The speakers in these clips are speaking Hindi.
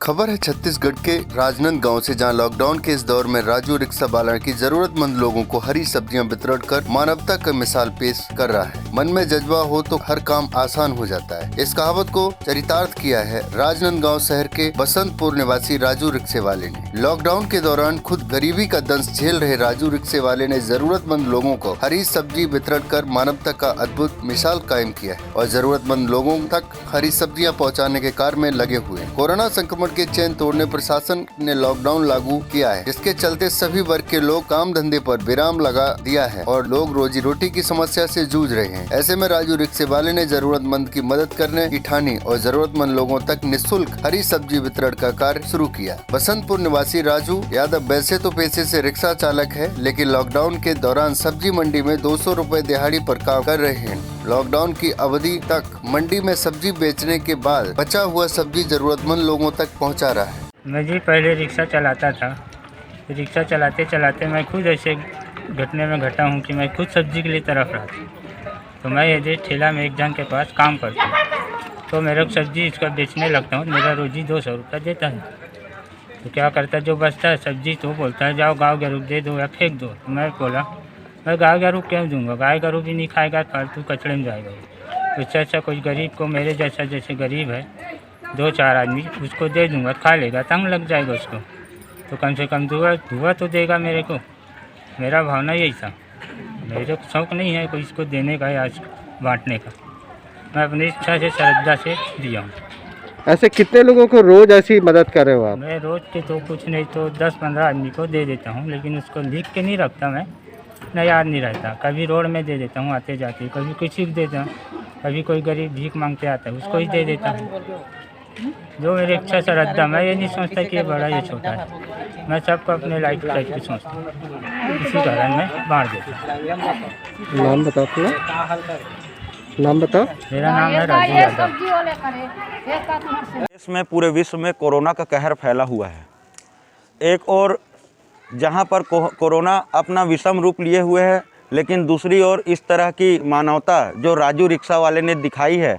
खबर है छत्तीसगढ़ के राजनांदगांव से, जहां लॉकडाउन के इस दौर में राजू रिक्शा वाला की जरूरतमंद लोगों को हरी सब्जियां वितरण कर मानवता का मिसाल पेश कर रहा है। मन में जज्बा हो तो हर काम आसान हो जाता है। इस कहावत को चरितार्थ किया है राजनांदगांव शहर के बसंतपुर निवासी राजू रिक्शे वाले ने। लॉकडाउन के दौरान खुद गरीबी का दंश झेल रहे राजू रिक्शे वाले ने जरूरतमंद लोगों को हरी सब्जी वितरण कर मानवता का अद्भुत मिसाल कायम किया है और जरूरतमंद लोगों तक हरी सब्जियां पहुंचाने के कार्य में लगे हुए हैं। कोरोना संक्रमण के चेन तोड़ने प्रशासन ने लॉकडाउन लागू किया है, जिसके चलते सभी वर्ग के लोग काम धंधे पर विराम लगा दिया है और लोग रोजी रोटी की समस्या से जूझ रहे हैं। ऐसे में राजू रिक्शे वाले ने जरूरतमंद की मदद करने की ठानी और जरूरतमंद लोगों तक निःशुल्क हरी सब्जी वितरण का कार्य शुरू किया। बसंतपुर निवासी राजू यादव वैसे तो पेशे से रिक्शा चालक है, लेकिन लॉकडाउन के दौरान सब्जी मंडी में 200 रुपए दिहाड़ी पर काम कर रहे हैं। लॉकडाउन की अवधि तक मंडी में सब्जी बेचने के बाद बचा हुआ सब्जी जरूरतमंद लोगों तक पहुंचा रहा है। मैं जी पहले रिक्शा चलाता था। रिक्शा चलाते चलाते मैं खुद ऐसे घटने में घटा हूँ कि मैं खुद सब्जी के लिए तरफ रहा था। तो मैं ये ठेला में एक जन के पास काम करता हूँ, तो मेरा सब्जी इसका बेचने लगता हूँ। मेरा रोजी 200 रुपये देता है। तो क्या करता, जो बचता है सब्जी तो बोलता है जाओ गाँव गरूब दे दो या फेंक दो। तो मैं बोला मैं गाय गरूब क्यों दूंगा, गाय गरूब भी नहीं खाएगा, फालतू कचड़े में जाएगा। उससे अच्छा कोई गरीब को, मेरे जैसा जैसे गरीब है 2-4 आदमी, उसको दे दूंगा, खा लेगा, तंग लग जाएगा उसको, तो कम से कम धुआं तो देगा मेरे को। मेरा भावना यही था। मेरे को शौक़ नहीं है कोई इसको देने का या बांटने का। मैं अपनी इच्छा से श्रद्धा से दिया हूँ। ऐसे कितने लोगों को रोज़ ऐसी मदद कर रहे हो आप? मैं रोज़ के तो कुछ नहीं तो 10-15 आदमी को दे देता हूँ, लेकिन उसको लिख के नहीं रखता मैं, ना याद नहीं रहता। कभी रोड में दे देता हूँ आते जाते, कभी किसी को देता हूँ, कभी कोई गरीब भीख मांगते आता है उसको ही दे देता हूँ। जो मेरी इच्छा श्रद्धा, मैं ये नहीं सोचता कि ये बड़ा ये छोटा है, मैं सबको अपने लाइफ टाइप की सोचता हूँ। इसी कारण मैं बांट देता हूँ। नाम बताओ अपना, नाम बताओ। मेरा नाम है राजू यादव। देश में, पूरे विश्व में कोरोना का कहर फैला हुआ है। एक और जहां पर कोरोना अपना विषम रूप लिए हुए है, लेकिन दूसरी ओर इस तरह की मानवता जो राजू रिक्शा वाले ने दिखाई है,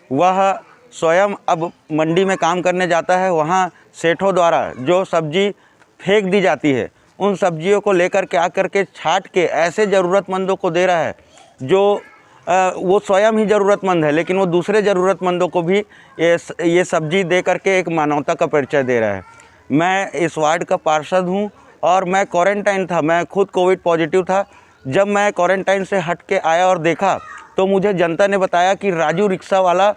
वह स्वयं अब मंडी में काम करने जाता है। वहां सेठों द्वारा जो सब्जी फेंक दी जाती है, उन सब्जियों को लेकर के आकर के छाट के ऐसे ज़रूरतमंदों को दे रहा है जो वो स्वयं ही ज़रूरतमंद है, लेकिन वो दूसरे ज़रूरतमंदों को भी ये सब्जी दे करके एक मानवता का परिचय दे रहा है। मैं इस वार्ड का पार्षद हूँ और मैं क्वारंटाइन था, मैं खुद कोविड पॉजिटिव था। जब मैं क्वारंटाइन से हट के आया और देखा तो मुझे जनता ने बताया कि राजू रिक्शा वाला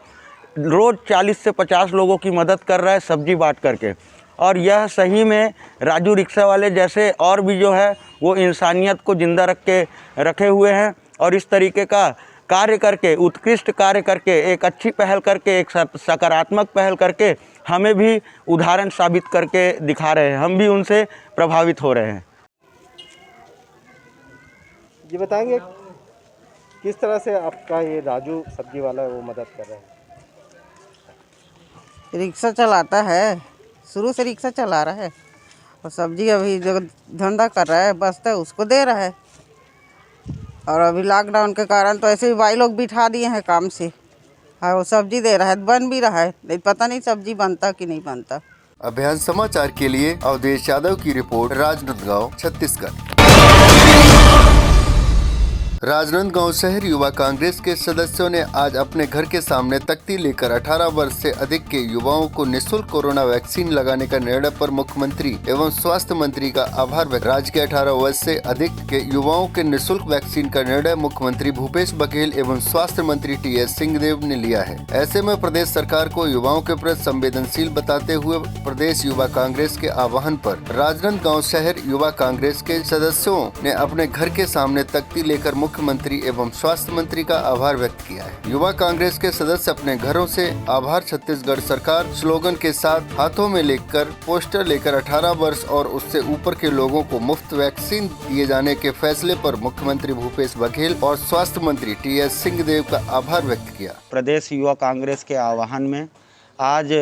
रोज़ 40 से 50 लोगों की मदद कर रहा है सब्जी बांट करके। और यह सही में राजू रिक्शा वाले जैसे और भी जो है वो इंसानियत को ज़िंदा रखे हुए हैं और इस तरीके का कार्य करके, उत्कृष्ट कार्य करके, एक अच्छी पहल करके, एक सकारात्मक पहल करके हमें भी उदाहरण साबित करके दिखा रहे हैं। हम भी उनसे प्रभावित हो रहे हैं। ये बताएंगे किस तरह से आपका ये राजू सब्जी वाला है वो मदद कर रहा है? रिक्शा चलाता है, शुरू से रिक्शा चला रहा है और सब्जी अभी जो धंधा कर रहा है बचता है उसको दे रहा है। और अभी लॉकडाउन के कारण तो ऐसे ही भाई लोग बिठा दिए हैं काम से, और वो सब्जी दे रहा है, बन भी रहा है, लेकिन पता नहीं सब्जी बनता कि नहीं बनता। अभियान समाचार के लिए अवधेश यादव की रिपोर्ट, राजनांदगांव, छत्तीसगढ़। राजनांदगांव शहर युवा कांग्रेस के सदस्यों ने आज अपने घर के सामने तख्ती लेकर 18 वर्ष से अधिक के युवाओं को निःशुल्क कोरोना वैक्सीन लगाने का निर्णय पर मुख्यमंत्री एवं स्वास्थ्य मंत्री का आभार व्यक्त। राज्य के 18 वर्ष से अधिक के युवाओं के निःशुल्क वैक्सीन का निर्णय मुख्यमंत्री भूपेश बघेल एवं स्वास्थ्य मंत्री टी.एस. सिंहदेव ने लिया है। ऐसे में प्रदेश सरकार को युवाओं के प्रति संवेदनशील बताते हुए प्रदेश युवा कांग्रेस के आह्वान पर राजनांदगांव शहर युवा कांग्रेस के सदस्यों ने अपने घर के सामने तख्ती लेकर मुख्यमंत्री एवं स्वास्थ्य मंत्री का आभार व्यक्त किया है। युवा कांग्रेस के सदस्य अपने घरों से आभार छत्तीसगढ़ सरकार स्लोगन के साथ हाथों में लेकर पोस्टर लेकर 18 वर्ष और उससे ऊपर के लोगों को मुफ्त वैक्सीन दिए जाने के फैसले पर मुख्यमंत्री भूपेश बघेल और स्वास्थ्य मंत्री टी.एस. सिंहदेव का आभार व्यक्त किया। प्रदेश युवा कांग्रेस के आह्वान में आज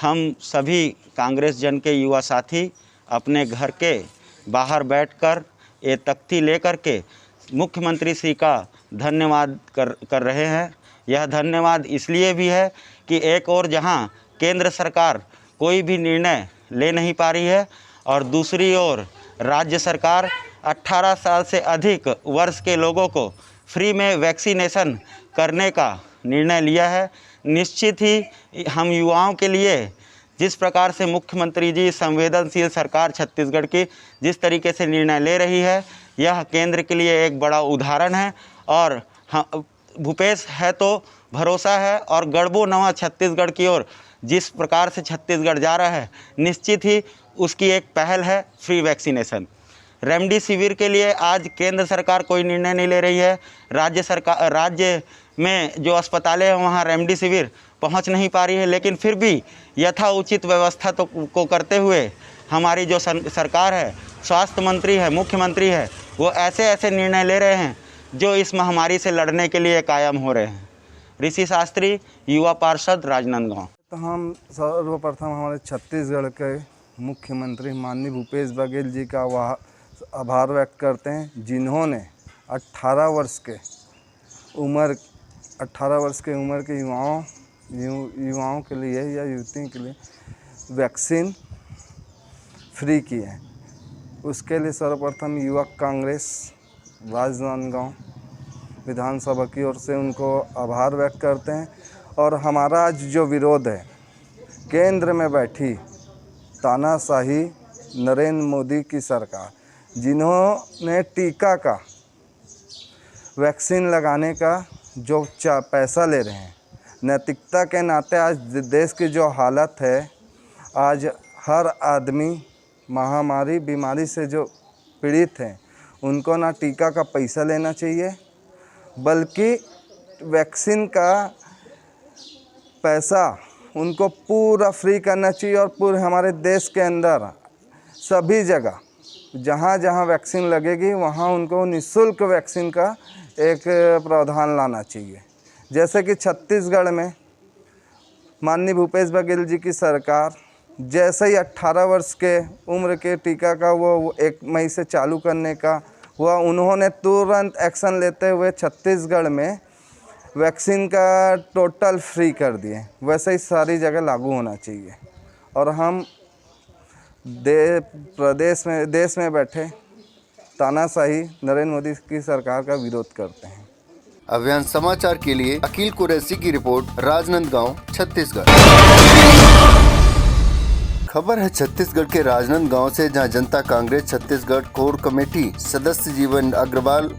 हम सभी कांग्रेस जन के युवा साथी अपने घर के बाहर बैठकर ये तख्ती लेकर के मुख्यमंत्री श्री का धन्यवाद कर रहे हैं। यह धन्यवाद इसलिए भी है कि एक और जहां केंद्र सरकार कोई भी निर्णय ले नहीं पा रही है, और दूसरी ओर राज्य सरकार 18 साल से अधिक वर्ष के लोगों को फ्री में वैक्सीनेशन करने का निर्णय लिया है। निश्चित ही हम युवाओं के लिए जिस प्रकार से मुख्यमंत्री जी संवेदनशील सरकार छत्तीसगढ़ की जिस तरीके से निर्णय ले रही है, यह केंद्र के लिए एक बड़ा उदाहरण है। और भूपेश है तो भरोसा है, और गढ़बो नवा छत्तीसगढ़ की ओर जिस प्रकार से छत्तीसगढ़ जा रहा है, निश्चित ही उसकी एक पहल है फ्री वैक्सीनेशन। रेमडेसिविर के लिए आज केंद्र सरकार कोई निर्णय नहीं ले रही है। राज्य में जो अस्पतालें हैं वहाँ रेमडेसिविर पहुँच नहीं पा रही है, लेकिन फिर भी यथाउचित व्यवस्था को करते हुए हमारी जो सरकार है, स्वास्थ्य मंत्री है, मुख्यमंत्री है, वो ऐसे निर्णय ले रहे हैं जो इस महामारी से लड़ने के लिए कायम हो रहे हैं। ऋषि शास्त्री, युवा पार्षद, राजनांदगांव। तो हम सर्वप्रथम हमारे छत्तीसगढ़ के मुख्यमंत्री माननीय भूपेश बघेल जी का आभार व्यक्त करते हैं, जिन्होंने 18 वर्ष के उम्र के युवाओं के लिए या युवतियों के लिए वैक्सीन फ्री की है। उसके लिए सर्वप्रथम युवक कांग्रेस राजनांदगांव विधानसभा की ओर से उनको आभार व्यक्त करते हैं। और हमारा आज जो विरोध है, केंद्र में बैठी तानाशाही नरेंद्र मोदी की सरकार, जिन्होंने टीका का वैक्सीन लगाने का जो पैसा ले रहे हैं, नैतिकता के नाते आज देश की जो हालत है, आज हर आदमी महामारी बीमारी से जो पीड़ित हैं, उनको ना टीका का पैसा लेना चाहिए, बल्कि वैक्सीन का पैसा उनको पूरा फ्री करना चाहिए। और पूरे हमारे देश के अंदर सभी जगह जहाँ जहाँ वैक्सीन लगेगी वहाँ उनको निःशुल्क वैक्सीन का एक प्रावधान लाना चाहिए। जैसे कि छत्तीसगढ़ में माननीय भूपेश बघेल जी की सरकार जैसे ही 18 वर्ष के उम्र के टीका का वो 1 मई से चालू करने का हुआ, उन्होंने तुरंत एक्शन लेते हुए छत्तीसगढ़ में वैक्सीन का टोटल फ्री कर दिए। वैसे ही सारी जगह लागू होना चाहिए। और हम देश में बैठे तानाशाही नरेंद्र मोदी की सरकार का विरोध करते हैं। अभियान समाचार के लिए अकील कुरैशी की रिपोर्ट, राजनांदगांव, छत्तीसगढ़। खबर है छत्तीसगढ़ के राजनांदगांव से, जहां जनता कांग्रेस छत्तीसगढ़ कोर कमेटी सदस्य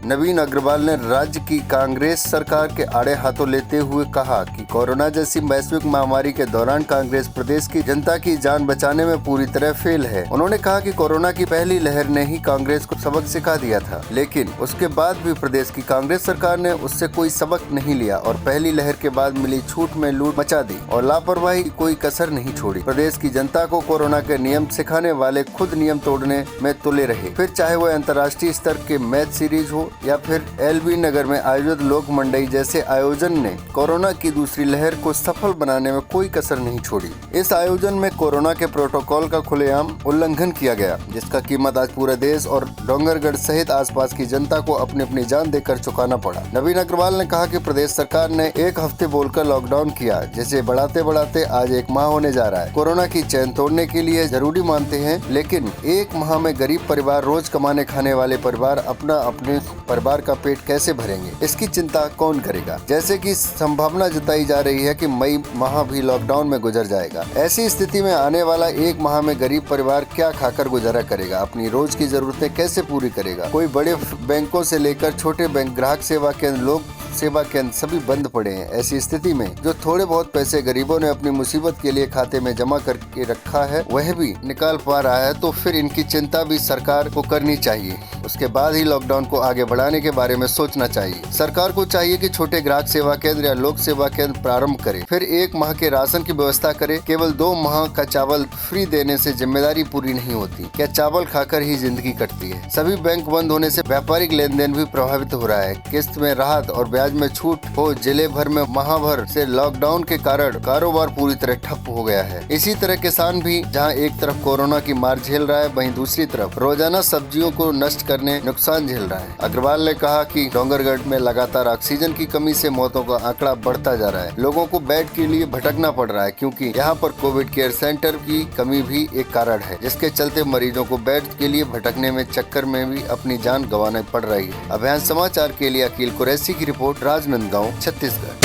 नवीन अग्रवाल ने राज्य की कांग्रेस सरकार के आड़े हाथों लेते हुए कहा कि कोरोना जैसी वैश्विक महामारी के दौरान कांग्रेस प्रदेश की जनता की जान बचाने में पूरी तरह फेल है। उन्होंने कहा कि कोरोना की पहली लहर ने ही कांग्रेस को सबक सिखा दिया था, लेकिन उसके बाद भी प्रदेश की कांग्रेस सरकार ने उससे कोई सबक नहीं लिया और पहली लहर के बाद मिली छूट में लूट मचा दी और लापरवाही कोई कसर नहीं छोड़ी। प्रदेश की जनता को कोरोना के नियम सिखाने वाले खुद नियम तोड़ने में तुले रहे, फिर चाहे वो अंतर्राष्ट्रीय स्तर के मैच सीरीज हो या फिर एलबी नगर में आयोजित लोक मंडई जैसे आयोजन ने कोरोना की दूसरी लहर को सफल बनाने में कोई कसर नहीं छोड़ी। इस आयोजन में कोरोना के प्रोटोकॉल का खुलेआम उल्लंघन किया गया, जिसका कीमत आज पूरे देश और डोंगरगढ़ सहित आसपास की जनता को अपनी अपनी जान देकर चुकाना पड़ा। नवीन अग्रवाल ने कहा कि प्रदेश सरकार ने 1 हफ्ते बोलकर लॉकडाउन किया, जिसे बढ़ाते बढ़ाते आज 1 माह होने जा रहा है। कोरोना की चैन तोड़ने के लिए जरूरी मानते हैं, लेकिन 1 माह में गरीब परिवार, रोज कमाने खाने वाले परिवार अपने परिवार का पेट कैसे भरेंगे, इसकी चिंता कौन करेगा। जैसे कि संभावना जताई जा रही है कि मई माह भी लॉकडाउन में गुजर जाएगा। ऐसी स्थिति में आने वाला 1 माह में गरीब परिवार क्या खाकर गुजारा करेगा, अपनी रोज की जरूरतें कैसे पूरी करेगा। कोई बड़े बैंकों से लेकर छोटे बैंक, ग्राहक सेवा केंद्र, लोक सेवा केंद्र सभी बंद पड़े हैं। ऐसी स्थिति में जो थोड़े बहुत पैसे गरीबों ने अपनी मुसीबत के लिए खाते में जमा करके रखा है, वह भी निकाल पा रहा है, तो फिर इनकी चिंता भी सरकार को करनी चाहिए। उसके बाद ही लॉकडाउन को आगे बढ़ाने के बारे में सोचना चाहिए। सरकार को चाहिए कि छोटे ग्राहक सेवा केंद्र या लोक सेवा केंद्र प्रारंभ करे, फिर 1 माह के राशन की व्यवस्था करे। केवल 2 माह का चावल फ्री देने से जिम्मेदारी पूरी नहीं होती। क्या चावल खाकर ही जिंदगी कटती है? सभी बैंक बंद होने से व्यापारिक लेन देन भी प्रभावित हो रहा है। किस्त में राहत और ब्याज में छूट हो, जिले भर में माह भर से लॉकडाउन के कारण कारोबार पूरी तरह ठप हो गया है। इसी तरह किसान भी जहां एक तरफ कोरोना की मार झेल रहा है, वहीं दूसरी तरफ रोजाना सब्जियों को नष्ट सेक्टर ने नुकसान झेल रहा है। अग्रवाल ने कहा कि डोंगरगढ़ में लगातार ऑक्सीजन की कमी से मौतों का आंकड़ा बढ़ता जा रहा है। लोगों को बेड के लिए भटकना पड़ रहा है क्योंकि यहाँ पर कोविड केयर सेंटर की कमी भी एक कारण है, जिसके चलते मरीजों को बेड के लिए भटकने में चक्कर में भी अपनी जान गंवाना पड़ रही है। अभियान समाचार के लिए अकील कुरैशी की रिपोर्ट, राजनांदगांव, छत्तीसगढ़।